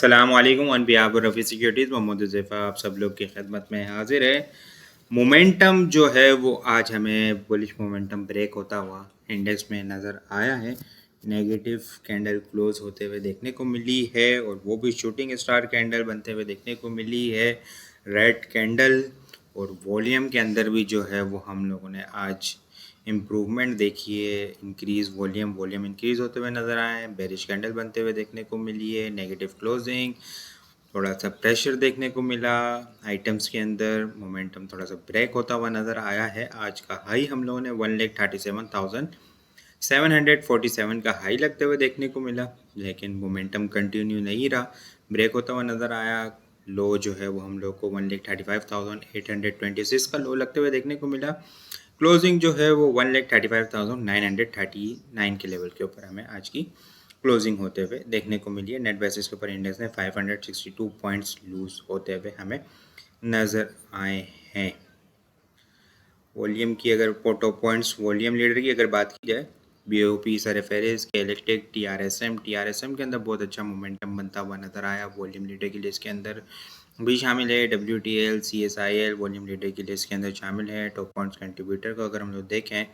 अस्सलाम वालेकुम on behalf of Rafi securities Mohammad Huzaifa आप सब लोग की खिदमत में हाजिर है। मोमेंटम जो है वो आज हमें बुलिश मोमेंटम ब्रेक होता हुआ इंडेक्स में नज़र आया है। नेगेटिव कैंडल क्लोज होते हुए देखने को मिली है और वो भी शूटिंग स्टार कैंडल बनते हुए देखने को मिली है। रेड कैंडल और वॉल्यूम के अंदर भी जो है वो हम लोगों ने आज इम्प्रूवमेंट देखिए, इंक्रीज़ वॉल्यूम इंक्रीज़ होते हुए नज़र आए, बेरिश कैंडल बनते हुए देखने को मिली है, नेगेटिव क्लोजिंग, थोड़ा सा प्रेशर देखने को मिला आइटम्स के अंदर, मोमेंटम थोड़ा सा ब्रेक होता हुआ नज़र आया है। आज का हाई हम लोगों ने 1,37,747 का हाई लगते हुए देखने को मिला, लेकिन मोमेंटम कंटिन्यू नहीं रहा, ब्रेक होता हुआ नज़र आया। लो जो है वो हम लोग को 1,35,826 का लो लगते हुए देखने को मिला। क्लोजिंग जो है वो 1,35,939 के लेवल के ऊपर हमें आज की क्लोजिंग होते हुए देखने को मिली है। नेट बेसिस के ऊपर इंडेक्स ने 562 पॉइंट्स लूज होते हुए हमें नज़र आए हैं। वॉल्यूम की अगर पोटो पॉइंट्स वॉल्यूम लीडर की अगर बात की जाए, BOP सरफेरेस के इलेक्ट्रिक TRSM के अंदर बहुत अच्छा मोमेंटम बनता हुआ नज़र आया। वॉल्यूम लीडर की लिस्ट के अंदर भी शामिल है। WTL CSIL वॉल्यूम लीडर की लिस्ट के अंदर शामिल है। टॉप पॉइंट्स कंट्रीब्यूटर को अगर हम लोग देखें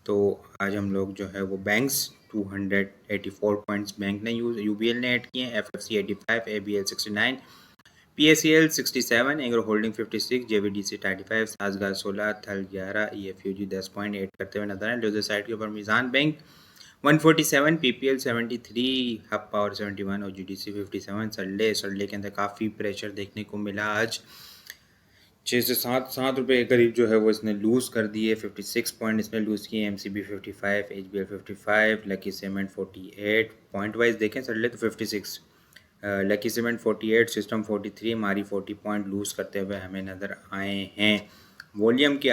तो आज हम लोग जो है वो बैंक्स 284 पॉइंट्स बैंक ने UBL ने ऐड किए हैं, FFC 85, ABL 69, PACL 67, agro holding 56, JVDC 35, साजगार 16, थल 11, EFUG 10 पॉइंट ऐड करते हुए नजर आए। लूजर साइड के ऊपर मीज़ान बैंक 147, PPL 73, हब पावर 71 और GDC 57। सडले के अंदर काफ़ी प्रेशर देखने को मिला। आज 6 से 7 रुपये के करीब जो है वो इसने लूज़ कर दिए। 56 पॉइंट इसने लूज़ किए। MCB 55, HBL 55, lucky cement 48। Point wise देखें सडले तो 56, लकी सीमेंट 48, सिस्टम 43, मारी 40 पॉइंट लूज़ करते हुए हमें नज़र आए हैं। वॉल्यूम के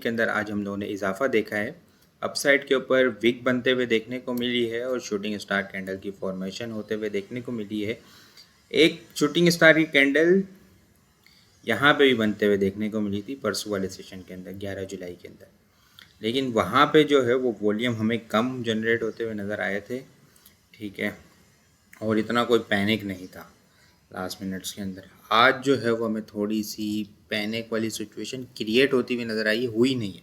अंदर आज हम लोगों ने इजाफा देखा है। अपसाइड के ऊपर विक बनते हुए देखने को मिली है और शूटिंग स्टार कैंडल की फॉर्मेशन होते हुए देखने को मिली है। एक शूटिंग स्टार की कैंडल यहाँ पे भी बनते हुए देखने को मिली थी परसों वाले सेशन के अंदर 11 जुलाई के अंदर, लेकिन वहाँ पे जो है वो वॉल्यूम हमें कम जनरेट होते हुए नज़र आए थे। ठीक है, और इतना कोई पैनिक नहीं था लास्ट मिनट्स के अंदर। आज जो है वो हमें थोड़ी सी पैनिक वाली सिचुएशन क्रिएट होती हुई नज़र आई है, हुई नहीं है,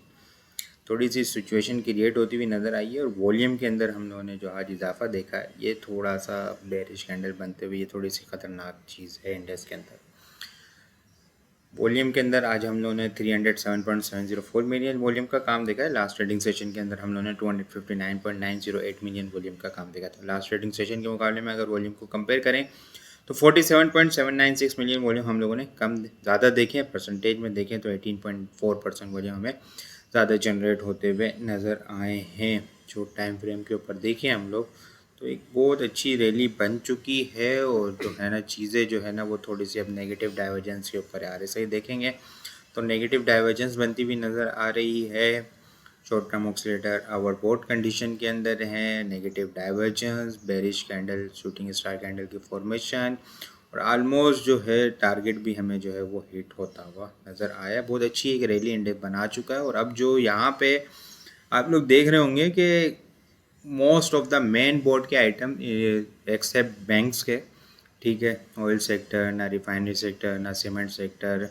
थोड़ी सी सिचुएशन क्रिएट होती हुई नज़र आई है। और वॉल्यूम के अंदर हम लोगों ने जो आज इजाफा देखा है ये थोड़ा सा बेरिश कैंडल बनते हुए ये थोड़ी सी ख़तरनाक चीज़ है इंडेक्स के अंदर। वॉल्यूम के अंदर आज हम लोगों ने 307.704 मिलियन वॉल्यूम का काम देखा है। लास्ट ट्रेडिंग सेशन के अंदर हम लोगों ने 259.908 मिलियन वॉल्यूम का काम देखा था। लास्ट ट्रेडिंग सेशन के मुकाबले में अगर वॉल्यूम को कंपेयर करें तो 47.796 मिलियन वॉल्यूम हम लोगों ने कम ज़्यादा देखे। परसेंटेज में देखें तो 18.4% वॉल्यूम हमें ज़्यादा जनरेट होते हुए नज़र आए हैं। जो टाइम फ्रेम के ऊपर देखें हम लोग तो एक बहुत अच्छी रैली बन चुकी है और जो है ना चीज़ें जो है ना वो थोड़ी सी अब नेगेटिव डाइवर्जेंस के ऊपर आ रही। सही देखेंगे तो नेगेटिव डाइवर्जेंस बनती हुई नज़र आ रही है। Short term oscillator overbought condition के अंदर है, negative divergence, bearish candle, shooting star candle की फॉर्मेशन और ऑलमोस्ट जो है टारगेट भी हमें जो है वो हिट होता हुआ नज़र आया। बहुत अच्छी एक रैली इंडेक्स बना चुका है। और अब जो यहाँ पे आप लोग देख रहे होंगे कि most of the main board के आइटम एक्सेप्ट बैंक्स के, ठीक है, ऑयल सेक्टर, ना रिफाइनरी सेक्टर, ना सीमेंट सेक्टर,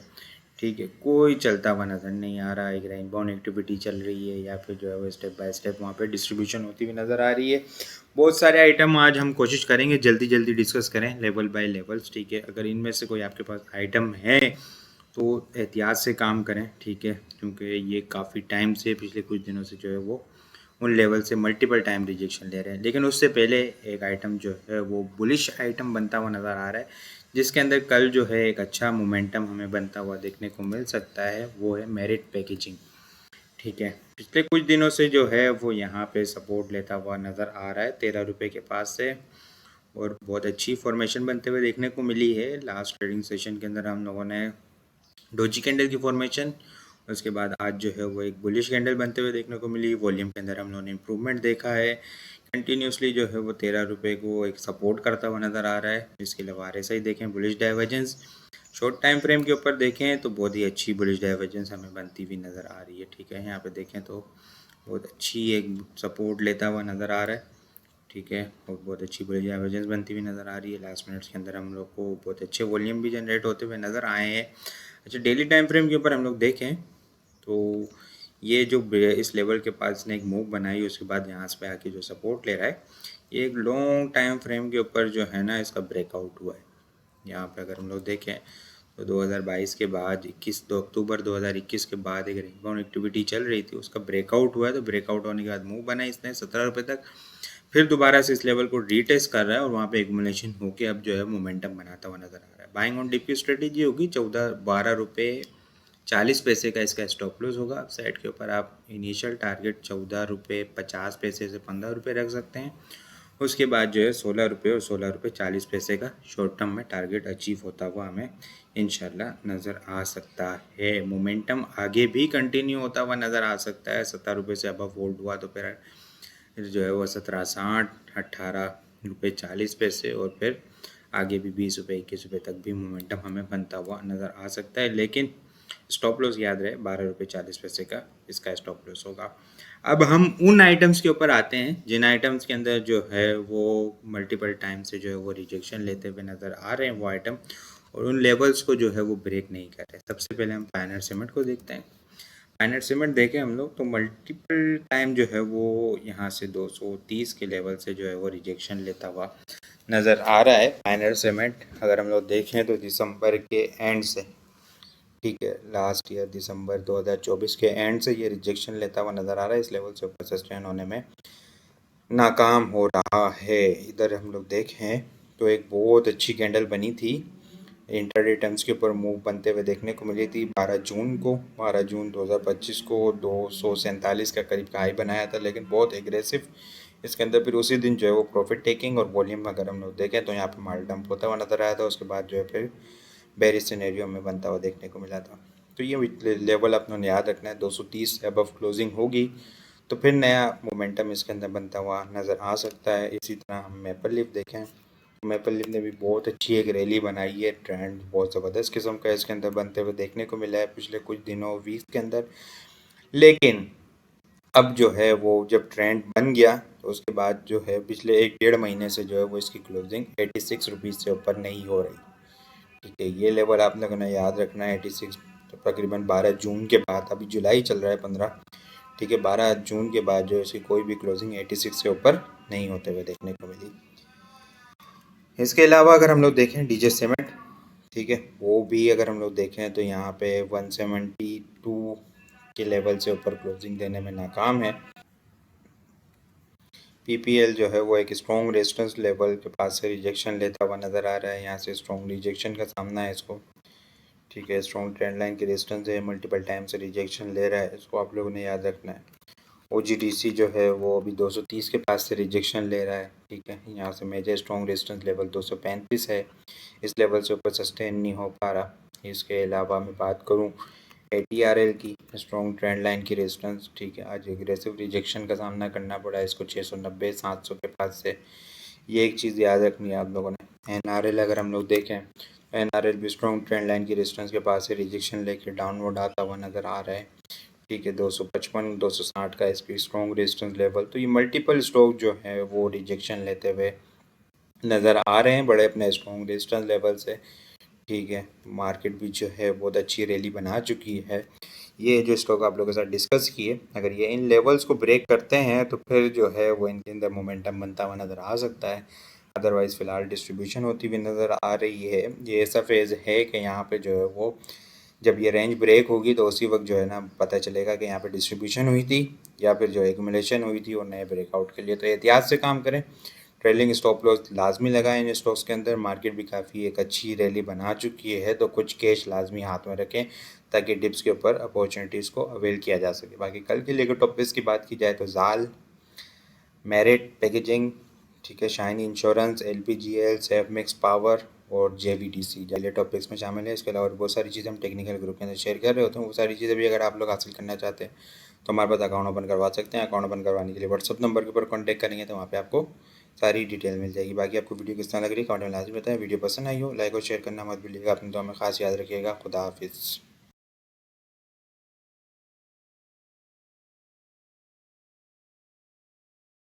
ठीक है, कोई चलता हुआ नज़र नहीं आ रहा। एक रेन बाउंड एक्टिविटी चल रही है या फिर जो है वो स्टेप बाय स्टेप वहाँ पे डिस्ट्रीब्यूशन होती हुई नज़र आ रही है। बहुत सारे आइटम आज हम कोशिश करेंगे जल्दी जल्दी डिस्कस करें लेवल बाय लेवल्स। ठीक है, अगर इनमें से कोई आपके पास आइटम है तो एहतियात से काम करें, ठीक है, क्योंकि ये काफ़ी टाइम से पिछले कुछ दिनों से जो है वो उन लेवल से मल्टीपल टाइम रिजेक्शन ले रहे हैं। लेकिन उससे पहले एक आइटम जो है वो बुलिश आइटम बनता हुआ नज़र आ रहा है, जिसके अंदर कल जो है एक अच्छा मोमेंटम हमें बनता हुआ देखने को मिल सकता है, वो है मेरिट पैकेजिंग। ठीक है, पिछले कुछ दिनों से जो है वो यहाँ पे सपोर्ट लेता हुआ नज़र आ रहा है 13 रुपये के पास से और बहुत अच्छी फॉर्मेशन बनते हुए देखने को मिली है। लास्ट ट्रेडिंग सेशन के अंदर हम लोगों ने डोजी कैंडल की फॉर्मेशन, उसके बाद आज जो है वो एक बुलिश कैंडल बनते हुए देखने को मिली। वॉल्यूम के अंदर हम लोगों ने इम्प्रूवमेंट देखा है। कंटिन्यूसली जो है वो 13 रुपये को एक सपोर्ट करता हुआ नज़र आ रहा है। इसके अलावा ऐसा ही देखें bullish divergence, short time frame के ऊपर देखें तो बहुत ही अच्छी बुलिश डाइवर्जेंस हमें बनती हुई नज़र आ रही है। ठीक है, यहाँ पे देखें तो बहुत अच्छी एक सपोर्ट लेता हुआ नज़र आ रहा है। ठीक है, और बहुत अच्छी बड़ी डाइवर्जेंस बनती हुई नज़र आ रही है। लास्ट मिनट्स के अंदर हम लोग को बहुत अच्छे वॉल्यूम भी जनरेट होते हुए नज़र आए हैं। अच्छा, डेली टाइम फ्रेम के ऊपर हम लोग देखें तो ये जो इस लेवल के पास इसने एक मूव बनाई, उसके बाद यहाँ से आके जो सपोर्ट ले रहा है, ये एक लॉन्ग टाइम फ्रेम के ऊपर जो है ना इसका ब्रेकआउट हुआ है। यहाँ पे अगर हम लोग देखें तो 2022 के बाद 2 अक्टूबर 2021 के बाद एक रिबाउंड एक्टिविटी चल रही थी, उसका ब्रेकआउट हुआ है। तो ब्रेकआउट होने के बाद मूव बना इसने 17 रुपये तक, फिर दोबारा से इस लेवल को रीटेस्ट कर रहा है और वहाँ पे एक्यूमुलेशन होके अब जो है मोमेंटम बनाता हुआ नजर आ रहा है। बाइंग ऑन डिप की स्ट्रेटेजी होगी, 12 रुपये 40 पैसे का इसका स्टॉप लॉस होगा। अब साइड के ऊपर आप इनिशियल टारगेट 14 रुपये 50 पैसे से 15 रुपये रख सकते हैं। उसके बाद जो है 16 रुपये और 16 रुपये 40 पैसे का शॉर्ट टर्म में टारगेट अचीव होता हुआ हमें इंशाल्लाह नज़र आ सकता है। मोमेंटम आगे भी कंटिन्यू होता हुआ नज़र आ सकता है। 17 रुपये से अब होल्ड हुआ तो फिर जो है वो 17.60 18 रुपये 40 पैसे और फिर आगे भी 20 रुपये 21 रुपये तक भी मोमेंटम हमें बनता हुआ नज़र आ सकता है। लेकिन स्टॉप लॉस याद रहे 12 रुपये 40 पैसे का इसका स्टॉप लॉस होगा। अब हम उन आइटम्स के ऊपर आते हैं जिन आइटम्स के अंदर जो है वो मल्टीपल टाइम से जो है वो रिजेक्शन लेते हुए नज़र आ रहे हैं वो आइटम, और उन लेवल्स को जो है वो ब्रेक नहीं कर रहे। सबसे पहले हम फाइनल सीमेंट को देखते हैं। फाइनल सीमेंट देखें हम लोग तो मल्टीपल टाइम जो है वो यहाँ से 230 के लेवल से जो है वो रिजेक्शन लेता हुआ नज़र आ रहा है। फाइनल सीमेंट अगर हम लोग देखें तो दिसंबर के एंड से, ठीक है, लास्ट ईयर दिसंबर 2024 के एंड से ये रिजेक्शन लेता हुआ नज़र आ रहा है। इस लेवल से ऊपर सस्टेन होने में नाकाम हो रहा है। इधर हम लोग देखें तो एक बहुत अच्छी कैंडल बनी थी, इंटरडे टर्म्स के ऊपर मूव बनते हुए देखने को मिली थी 12 जून को। 12 जून 2025 को 247 का करीब का हाई बनाया था, लेकिन बहुत एग्रेसिव इसके अंदर फिर उसी दिन जो है वो प्रॉफिट टेकिंग और वॉल्यूम अगर हम लोग देखें तो यहाँ पे माल डंप होता हुआ नज़र आया था। उसके बाद जो है फिर बेरिश सिनेरियो में बनता हुआ देखने को मिला था। तो ये लेवल अपने याद रखना है, 230 से अबव क्लोजिंग होगी तो फिर नया मोमेंटम इसके अंदर बनता हुआ नज़र आ सकता है। इसी तरह हम मेपल लीफ देखें, मेपल लीफ ने भी बहुत अच्छी एक रैली बनाई है। ट्रेंड बहुत ज़बरदस्त किस्म का इसके अंदर बनते हुए देखने को मिला है पिछले कुछ दिनों वीक के अंदर। लेकिन अब जो है वो जब ट्रेंड बन गया तो उसके बाद जो है पिछले 1-1.5 महीने से जो है वो इसकी क्लोजिंग 86 रुपीज़ से ऊपर नहीं हो रही। ठीक है, ये लेवल आप लोगों ने याद रखना है 86। तो तकरीबन 12 जून के बाद, अभी जुलाई चल रहा है 15, ठीक है, 12 जून के बाद जो इसकी कोई भी क्लोजिंग 86 से ऊपर नहीं होते हुए देखने को मिली। इसके अलावा अगर हम लोग देखें डीजे सीमेंट, ठीक है, वो भी अगर हम लोग देखें तो यहाँ पे 172 के लेवल से ऊपर क्लोजिंग देने में नाकाम है। पीपीएल जो है वो एक स्ट्रॉन्ग रेजिस्टेंस लेवल के पास से रिजेक्शन लेता हुआ नज़र आ रहा है। यहाँ से स्ट्रॉन्ग रिजेक्शन का सामना है इसको, ठीक है, स्ट्रॉन्ग ट्रेंड लाइन की रेजिस्टेंस है, मल्टीपल टाइम से रिजेक्शन ले रहा है, इसको आप लोगों ने याद रखना है। OGDC जो है वो अभी 230 के पास से रिजेक्शन ले रहा है, ठीक है, यहाँ से मेजर स्ट्रॉन्ग रेजिस्टेंस लेवल 235 है, इस लेवल से ऊपर सस्टेन नहीं हो पा रहा। इसके अलावा मैं बात करूँ ATRL की, स्ट्रॉन्ग ट्रेंड लाइन की रेजिस्टेंस, ठीक है, आज एग्रेसिव रिजेक्शन का सामना करना पड़ा है इसको 690 700 के पास से। ये एक चीज़ याद रखनी है आप लोगों ने। NRL अगर हम लोग देखें, NRL भी स्ट्रॉन्ग ट्रेंड लाइन की रेजिस्टेंस के पास से रिजेक्शन लेके डाउनवर्ड आता हुआ नज़र आ रहा है, ठीक है, 255 260 का इसकी स्ट्रॉन्ग रेजिस्टेंस लेवल। तो ये मल्टीपल स्टॉक जो है वो रिजेक्शन लेते हुए नज़र आ रहे हैं बड़े अपने स्ट्रॉन्ग रेजिस्टेंस लेवल से, ठीक है। मार्केट भी जो है बहुत अच्छी रैली बना चुकी है। ये जो स्टॉक आप लोगों के साथ डिस्कस किए, अगर ये इन लेवल्स को ब्रेक करते हैं तो फिर जो है वो इनके अंदर मोमेंटम बनता हुआ नज़र आ सकता है। अदरवाइज़ फ़िलहाल डिस्ट्रीब्यूशन होती हुई नज़र आ रही है। ये ऐसा फेज़ है कि यहाँ पे जो है वो जब ये रेंज ब्रेक होगी तो उसी वक्त जो है ना पता चलेगा कि यहाँ पे डिस्ट्रीब्यूशन हुई थी या फिर जो एक्यूमुलेशन हुई थी और नए ब्रेकआउट के लिए। तो एहतियात से काम करें, ट्रेलिंग स्टॉप लॉस लाजमी लगाएं इन स्टॉक्स के अंदर। मार्केट भी काफ़ी एक अच्छी रैली बना चुकी है तो कुछ कैश लाजमी हाथ में रखें ताकि डिप्स के ऊपर अपॉर्चुनिटीज़ को अवेल किया जा सके। बाकी कल के लिए अगर टॉपिक्स की बात की जाए तो जाल, मेरिट पैकेजिंग, ठीक है, shine insurance, LPGL, safe mix power और JVDC जाले टॉपिक्स में शामिल है। इसके अलावा बहुत सारी चीज़ें हम टेक्निकल ग्रुप के अंदर शेयर कर रहे होते हैं। वो सारी चीज़ें भी अगर आप लोग हासिल करना चाहते हैं तो हमारे पास अकाउंट ओपन करवा सकते हैं। अकाउंट ओपन करवाने के लिए व्हाट्सअप नंबर के ऊपर कॉन्टैक्ट करेंगे तो वहाँ पे आपको सारी डिटेल मिल जाएगी। बाकी आपको वीडियो किस तरह लग रही है कमेंट में लाजमी बताएं। वीडियो पसंद आई हो लाइक और शेयर करना मत भूलिएगा। अपनी दुआ में खास याद रखिएगा। खुदा हाफिज़।